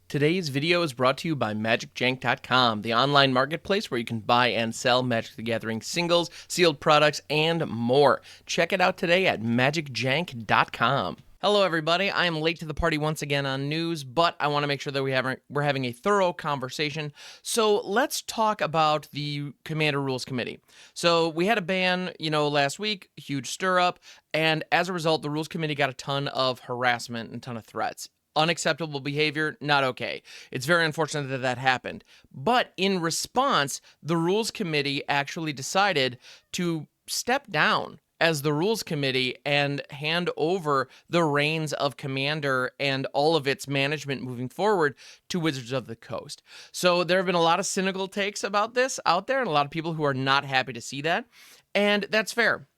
Today's video is brought to you by MagicJank.com, the online marketplace where you can buy and sell Magic the Gathering singles, sealed products, and more. Check it out today at MagicJank.com. Hello, everybody. I am late to the party once again on news, but I want to make sure that we're having a thorough conversation. So let's talk about the Commander Rules Committee. So we had a ban, last week, huge stir up, and as a result, the Rules Committee got a ton of harassment and a ton of threats. Unacceptable behavior, not okay. It's very unfortunate that that happened. But in response, the Rules Committee actually decided to step down as the Rules Committee and hand over the reins of Commander and all of its management moving forward to Wizards of the Coast. So there have been a lot of cynical takes about this out there, and a lot of people who are not happy to see that. And that's fair.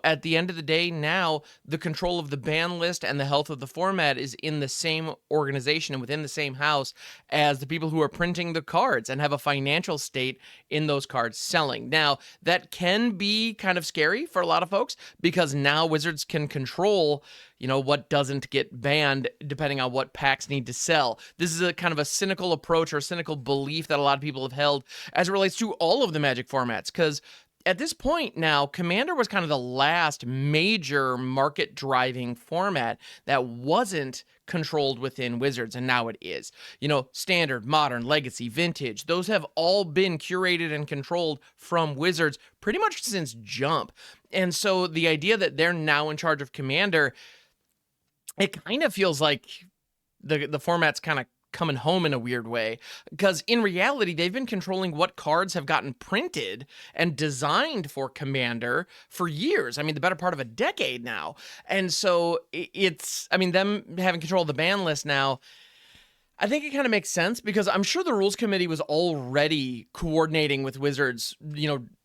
At the end of the day, now the control of the ban list and the health of the format is in the same organization and within the same house as the people who are printing the cards and have a financial stake in those cards selling. Now, that can be kind of scary for a lot of folks because now Wizards can control, what doesn't get banned depending on what packs need to sell. This is a kind of a cynical approach or a cynical belief that a lot of people have held as it relates to all of the Magic formats, because at this point now, Commander was kind of the last major market-driving format that wasn't controlled within Wizards, and now it is. Standard, Modern, Legacy, Vintage, those have all been curated and controlled from Wizards pretty much since Jump. And so the idea that they're now in charge of Commander, it kind of feels like the format's kind of coming home in a weird way, because in reality, they've been controlling what cards have gotten printed and designed for Commander for years. I mean, the better part of a decade now. And so them having control of the ban list now, I think it kind of makes sense because I'm sure the Rules Committee was already coordinating with Wizards,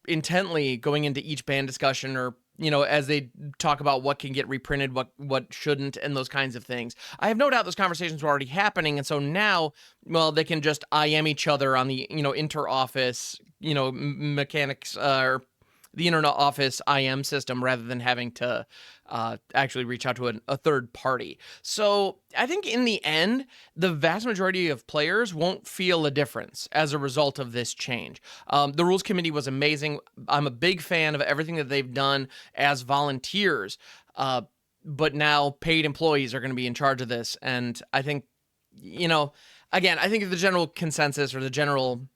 intently going into each ban discussion or as they talk about what can get reprinted, what shouldn't, and those kinds of things. I have no doubt those conversations were already happening, and so now, they can just IM each other on the, inter-office, mechanics, or the inter-office IM system rather than having to actually reach out to a third party. So I think in the end, the vast majority of players won't feel a difference as a result of this change. The Rules Committee was amazing. I'm a big fan of everything that they've done as volunteers, but now paid employees are going to be in charge of this. And I think, again, I think the general consensus or the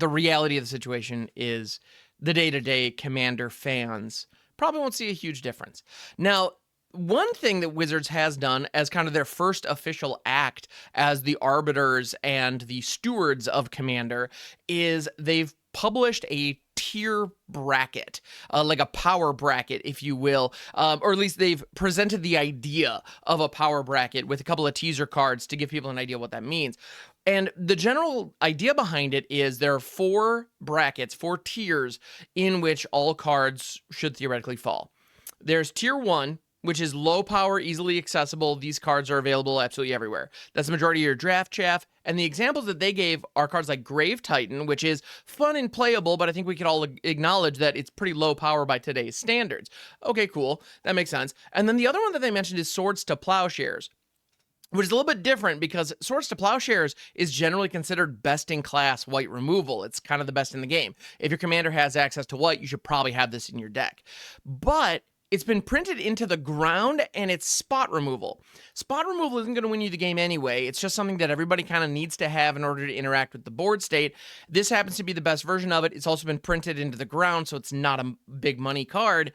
reality of the situation is the day-to-day Commander fans probably won't see a huge difference. Now, one thing that Wizards has done as kind of their first official act as the arbiters and the stewards of Commander is they've published a tier bracket, like a power bracket, if you will, or at least they've presented the idea of a power bracket with a couple of teaser cards to give people an idea what that means. And the general idea behind it is there are 4 brackets, 4 tiers in which all cards should theoretically fall. There's tier 1, which is low power, easily accessible. These cards are available absolutely everywhere. That's the majority of your draft chaff. And the examples that they gave are cards like Grave Titan, which is fun and playable, but I think we could all acknowledge that it's pretty low power by today's standards. Okay, cool. That makes sense. And then the other one that they mentioned is Swords to Plowshares, which is a little bit different because Swords to Plowshares is generally considered best-in-class white removal. It's kind of the best in the game. If your commander has access to white, you should probably have this in your deck. But it's been printed into the ground, and it's spot removal. Spot removal isn't going to win you the game anyway. It's just something that everybody kind of needs to have in order to interact with the board state. This happens to be the best version of it. It's also been printed into the ground, so it's not a big money card.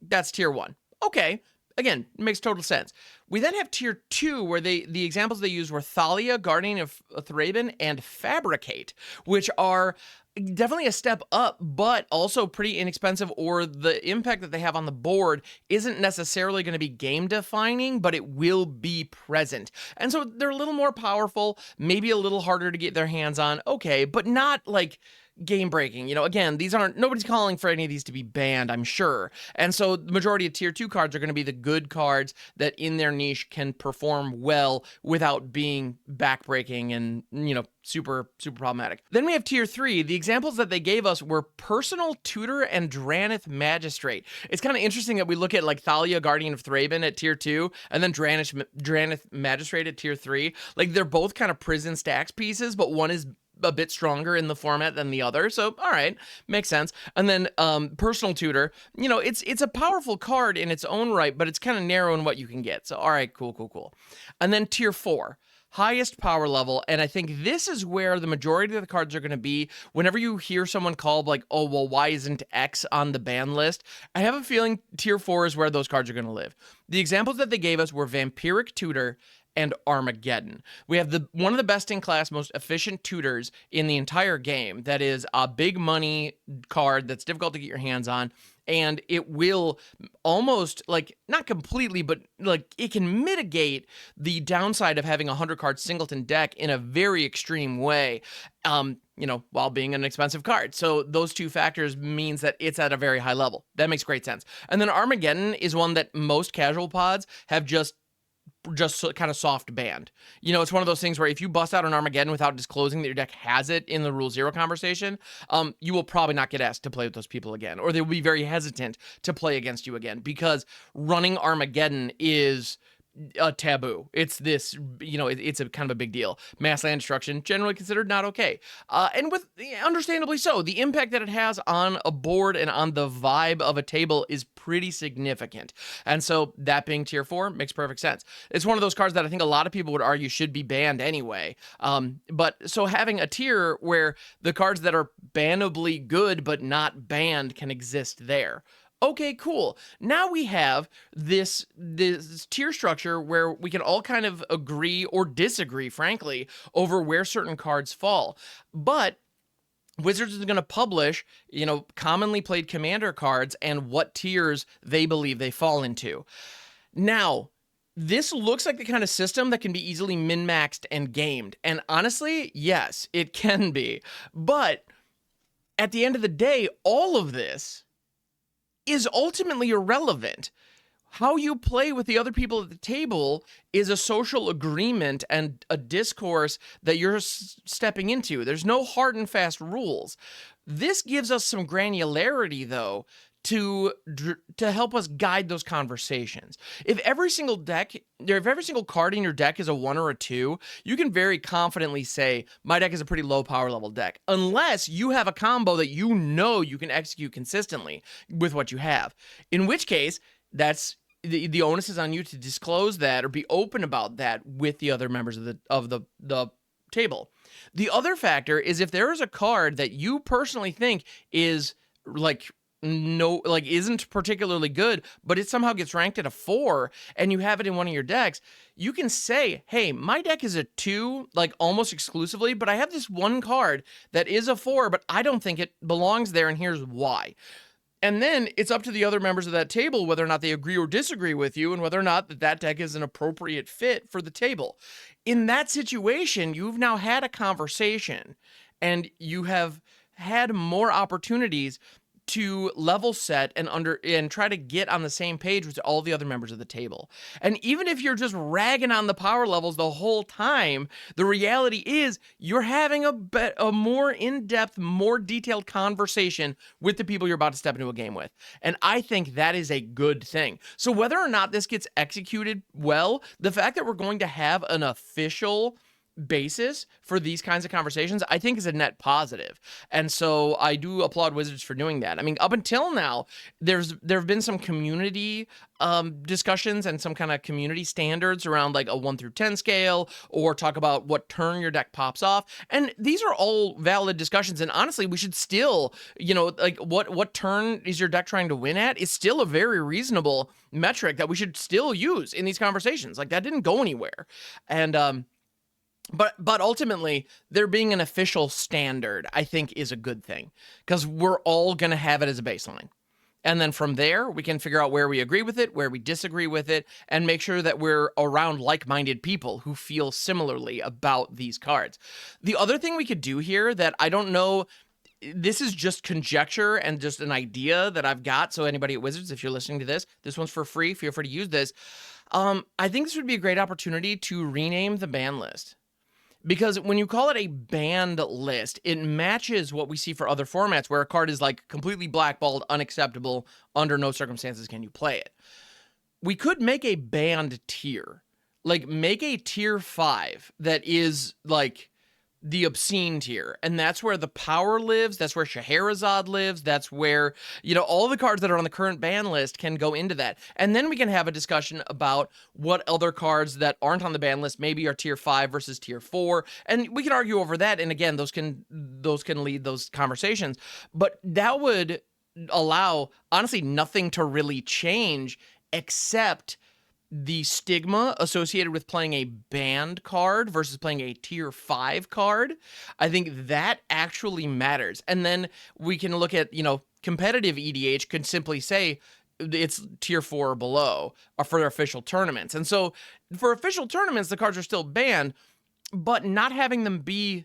That's tier 1. Okay. Again, it makes total sense. We then have tier 2, where the examples they used were Thalia, Guardian of Thraben, and Fabricate, which are definitely a step up, but also pretty inexpensive, or the impact that they have on the board isn't necessarily going to be game defining, but it will be present. And so they're a little more powerful, maybe a little harder to get their hands on, okay, but not like game breaking. Again, nobody's calling for any of these to be banned, I'm sure. And so the majority of tier 2 cards are going to be the good cards that in their niche can perform well without being backbreaking and, super, super problematic. Then we have tier 3. The examples that they gave us were Personal Tutor and Dranith Magistrate. It's kind of interesting that we look at like Thalia, Guardian of Thraben at tier 2, and then Dranith Magistrate at tier 3. Like they're both kind of prison stacks pieces, but one is a bit stronger in the format than the other. So, all right, makes sense. And then Personal Tutor, it's a powerful card in its own right, but it's kind of narrow in what you can get. So, all right, cool. And then tier 4. Highest power level, and I think this is where the majority of the cards are going to be. Whenever you hear someone called like, oh, well, why isn't X on the ban list? I have a feeling tier 4 is where those cards are going to live. The examples that they gave us were Vampiric Tutor and Armageddon. We have one of the best in class, most efficient tutors in the entire game. That is a big money card that's difficult to get your hands on. And it will almost, like, not completely, but like it can mitigate the downside of having a 100-card singleton deck in a very extreme way, while being an expensive card. So those two factors means that it's at a very high level. That makes great sense. And then Armageddon is one that most casual pods have just kind of soft banned. It's one of those things where if you bust out an Armageddon without disclosing that your deck has it in the Rule 0 conversation, you will probably not get asked to play with those people again, or they will be very hesitant to play against you again, because running Armageddon is a taboo. It's this, it's a kind of a big deal. Mass land destruction, generally considered not okay. And with, understandably so, the impact that it has on a board and on the vibe of a table is pretty significant. And so that being tier 4 makes perfect sense. It's one of those cards that I think a lot of people would argue should be banned anyway. But so having a tier where the cards that are bannably good but not banned can exist there. Okay, cool. Now we have this tier structure where we can all kind of agree or disagree, frankly, over where certain cards fall. But Wizards is going to publish, commonly played commander cards and what tiers they believe they fall into. Now, this looks like the kind of system that can be easily min-maxed and gamed. And honestly, yes, it can be. But at the end of the day, all of this is ultimately irrelevant. How you play with the other people at the table is a social agreement and a discourse that you're stepping into. There's no hard and fast rules. This gives us some granularity, though, to help us guide those conversations. If every single card in your deck is a 1 or a 2, you can very confidently say, my deck is a pretty low power level deck, unless you have a combo that you can execute consistently with what you have. In which case, that's the onus is on you to disclose that or be open about that with the other members of the table. The other factor is if there is a card that you personally think is isn't particularly good, but it somehow gets ranked at a 4 and you have it in one of your decks, you can say, hey, my deck is a 2, almost exclusively, but I have this one card that is a 4, but I don't think it belongs there, and here's why. And then it's up to the other members of that table whether or not they agree or disagree with you and whether or not that deck is an appropriate fit for the table. In that situation, you've now had a conversation and you have had more opportunities to level set and try to get on the same page with all the other members of the table. And even if you're just ragging on the power levels the whole time, the reality is you're having a more in-depth, more detailed conversation with the people you're about to step into a game with. And I think that is a good thing. So whether or not this gets executed well, the fact that we're going to have an official basis for these kinds of conversations, I think is a net positive. And so I do applaud Wizards for doing that. I mean, up until now, there have been some community discussions and some kind of community standards around a 1 through 10 scale, or talk about what turn your deck pops off. And these are all valid discussions. And honestly, we should still, what turn is your deck trying to win at is still a very reasonable metric that we should still use in these conversations. That didn't go anywhere. And, But ultimately, there being an official standard, I think, is a good thing, because we're all going to have it as a baseline. And then from there, we can figure out where we agree with it, where we disagree with it, and make sure that we're around like-minded people who feel similarly about these cards. The other thing we could do here that I don't know this is just conjecture and just an idea that I've got. So anybody at Wizards, if you're listening to this one's for free. Feel free to use this. I think this would be a great opportunity to rename the ban list. Because when you call it a banned list, it matches what we see for other formats where a card is like completely blackballed, unacceptable, under no circumstances can you play it. We could make a banned tier. Like, make a tier 5 that is like the obscene tier, and that's where the power lives, that's where Scheherazade lives, that's where, all the cards that are on the current ban list can go into that. And then we can have a discussion about what other cards that aren't on the ban list maybe are tier 5 versus tier 4, and we can argue over that, and again, those can lead those conversations. But that would allow, honestly, nothing to really change except the stigma associated with playing a banned card versus playing a tier 5 card. I think that actually matters. And then we can look at, competitive EDH could simply say it's tier 4 or below for their official tournaments. And so for official tournaments, the cards are still banned, but not having them be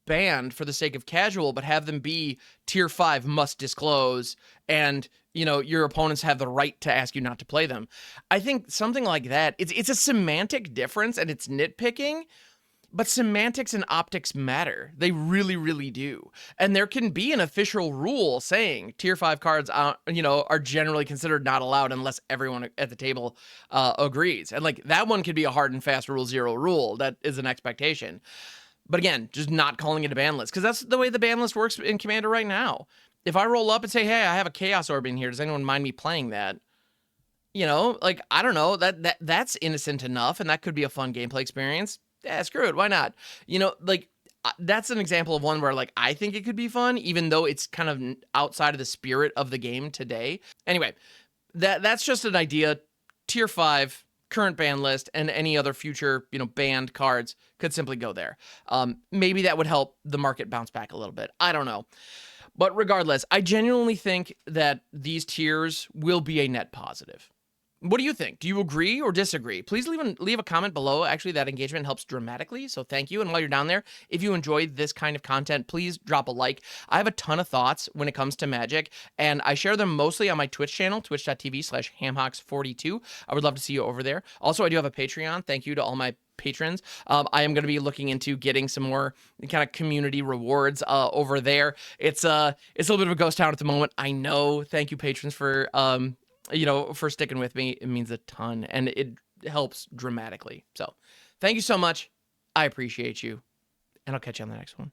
banned for the sake of casual, but have them be tier 5 must disclose, and your opponents have the right to ask you not to play them. I think something like that, it's a semantic difference and it's nitpicking, but semantics and optics matter. They really, really do. And there can be an official rule saying tier 5 cards are generally considered not allowed unless everyone at the table agrees. And like that one could be a hard and fast rule 0 rule. That is an expectation. But again, just not calling it a ban list, because that's the way the ban list works in Commander right now. If I roll up and say, hey, I have a Chaos Orb in here, does anyone mind me playing that? I don't know, that's innocent enough, and that could be a fun gameplay experience. Yeah, screw it, why not? That's an example of one where, I think it could be fun, even though it's kind of outside of the spirit of the game today. Anyway, that's just an idea. Tier 5, current ban list, and any other future, banned cards could simply go there. Maybe that would help the market bounce back a little bit. I don't know. But regardless, I genuinely think that these tiers will be a net positive. What do you think? Do you agree or disagree? Please leave a comment below. Actually, that engagement helps dramatically, so thank you. And while you're down there, if you enjoyed this kind of content, please drop a like. I have a ton of thoughts when it comes to Magic, and I share them mostly on my Twitch channel, twitch.tv/hamhocks42. I would love to see you over there. Also, I do have a Patreon. Thank you to all my patrons. I am going to be looking into getting some more kind of community rewards over there. It's a little bit of a ghost town at the moment, I know. Thank you, patrons, for for sticking with me. It means a ton, and it helps dramatically. So thank you so much. I appreciate you, and I'll catch you on the next one.